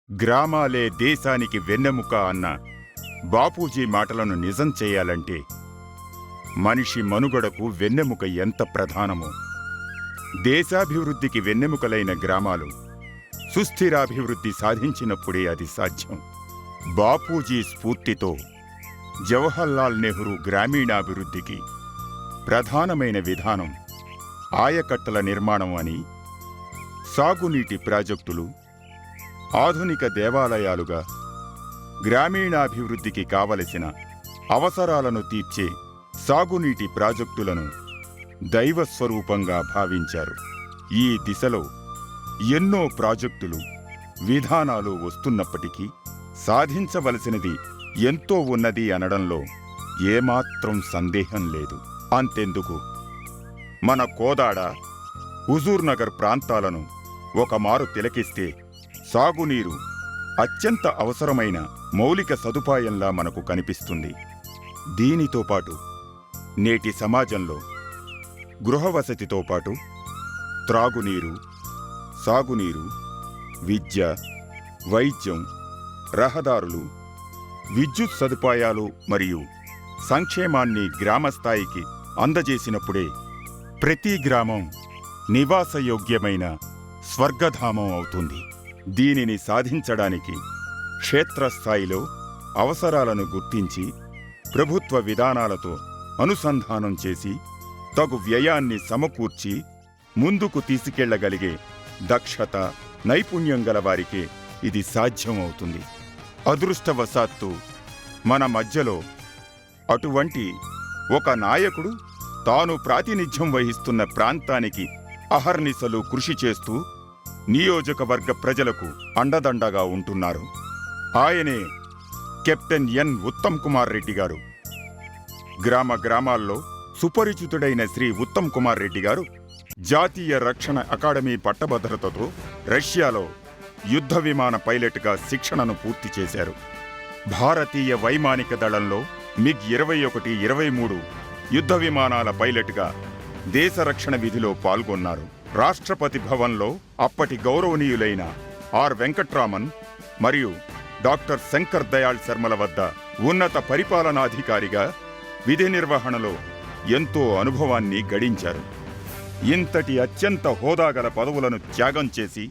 గ్రామాలే దేశానికి వెన్నెముక అన్న బాపూజీ మాటలను నిజం చేయాలంటే మనిషి మనుగడకు వెన్నెముక ఎంత ప్రధానమో, దేశాభివృద్ధికి వెన్నెముకలైన గ్రామాలు సుస్థిరాభివృద్ధి సాధించినప్పుడే అది సాధ్యం. బాపూజీ స్ఫూర్తితో జవహర్లాల్ నెహ్రూ గ్రామీణాభివృద్ధికి ప్రధానమైన విధానం ఆయకట్టల నిర్మాణం అని, సాగునీటి ప్రాజెక్టులు ఆధునిక దేవాలయాలుగా గ్రామీణాభివృద్ధికి కావలసిన అవసరాలను తీర్చే సాగునీటి ప్రాజెక్టులను దైవస్వరూపంగా భావించారు. ఈ దిశలో ఎన్నో ప్రాజెక్టులు, విధానాలు వస్తున్నప్పటికీ సాధించవలసినది ఎంతో ఉన్నది అనడంలో ఏమాత్రం సందేహం లేదు. అంతెందుకు, మన కోదాడ, హుజూర్నగర్ ప్రాంతాలను ఒకమారు తిలకిస్తే సాగునీరు అత్యంత అవసరమైన మౌలిక సదుపాయంలా మనకు కనిపిస్తుంది. దీనితో పాటు నేటి సమాజంలో గృహవసతితో పాటు త్రాగునీరు, సాగునీరు, విద్య, వైద్యం, రహదారులు, విద్యుత్ సదుపాయాలు మరియు సంక్షేమాన్ని గ్రామస్థాయికి అందజేసినప్పుడే ప్రతి గ్రామం నివాసయోగ్యమైన స్వర్గధామం అవుతుంది. దీనిని సాధించడానికి క్షేత్రస్థాయిలో అవసరాలను గుర్తించి ప్రభుత్వ విధానాలతో అనుసంధానం చేసి తగు వ్యయాన్ని సమకూర్చి ముందుకు తీసుకెళ్లగలిగే దక్షత, నైపుణ్యం గల వారికే ఇది సాధ్యం అవుతుంది. అదృష్టవశాత్తు మన మధ్యలో అటువంటి ఒక నాయకుడు తాను ప్రాతినిధ్యం వహిస్తున్న ప్రాంతానికి అహర్నిశలు కృషి చేస్తూ నియోజకవర్గ ప్రజలకు అండదండగా ఉంటున్నారు. ఆయనే కెప్టెన్ ఎన్ ఉత్తమ్ కుమార్ రెడ్డి గారు. గ్రామ గ్రామాల్లో సుపరిచితుడైన శ్రీ ఉత్తమ్ కుమార్ రెడ్డి గారు జాతీయ రక్షణ అకాడమీ పట్టభద్రతతో రష్యాలో యుద్ధ విమాన పైలట్గా శిక్షణను పూర్తి చేశారు. భారతీయ వైమానిక దళంలో MiG-21, 23 యుద్ధ విమానాల పైలట్గా దేశ రక్షణ విధిలో పాల్గొన్నారు. రాష్ట్రపతి భవన్లో అప్పటి గౌరవనీయులైన ఆర్ వెంకట్రామన్ మరియు డాక్టర్ శంకర్ దయాళ్ శర్మల వద్ద ఉన్నత పరిపాలనాధికారిగా విధి నిర్వహణలో ఎంతో అనుభవాన్ని గడించారు. ఇంతటి అత్యంత హోదాగల పదవులను త్యాగం చేసి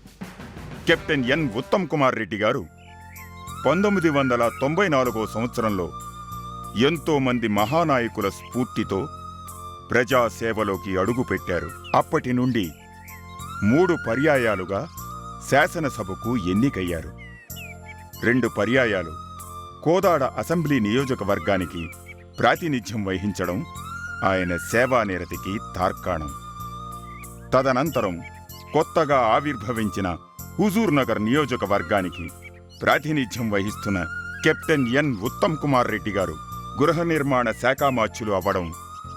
కెప్టెన్ ఎన్ ఉత్తమ్ కుమార్ రెడ్డి గారు 1994 సంవత్సరంలో ఎంతో మంది మహానాయకుల స్ఫూర్తితో ప్రజాసేవలోకి అడుగుపెట్టారు. అప్పటి నుండి 3 పర్యాయాలుగా శాసనసభకు ఎన్నికయ్యారు. 2 పర్యాయాలు కోదాడ అసెంబ్లీ నియోజకవర్గానికి ప్రాతినిధ్యం వహించడం ఆయన సేవానిరతికి తార్కాణం. తదనంతరం కొత్తగా ఆవిర్భవించిన హుజూర్నగర్ నియోజకవర్గానికి ప్రాతినిధ్యం వహిస్తున్న కెప్టెన్ ఎన్ ఉత్తమ్ కుమార్ రెడ్డి గారు గృహ నిర్మాణ శాఖామాత్యులు అవ్వడం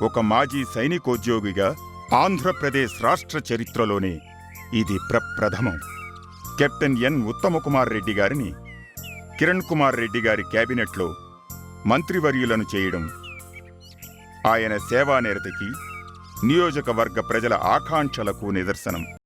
ఒక మాజీ సైనికోద్యోగిగా ఆంధ్రప్రదేశ్ రాష్ట్ర చరిత్రలోనే ఇది ప్రప్రథమం. కెప్టెన్ ఎన్ ఉత్తమ కుమార్ రెడ్డి గారిని కిరణ్ కుమార్ రెడ్డి గారి కేబినెట్లో మంత్రివర్యులను చేయడం ఆయన సేవానిరతికి, నియోజకవర్గ ప్రజల ఆకాంక్షలకు నిదర్శనం.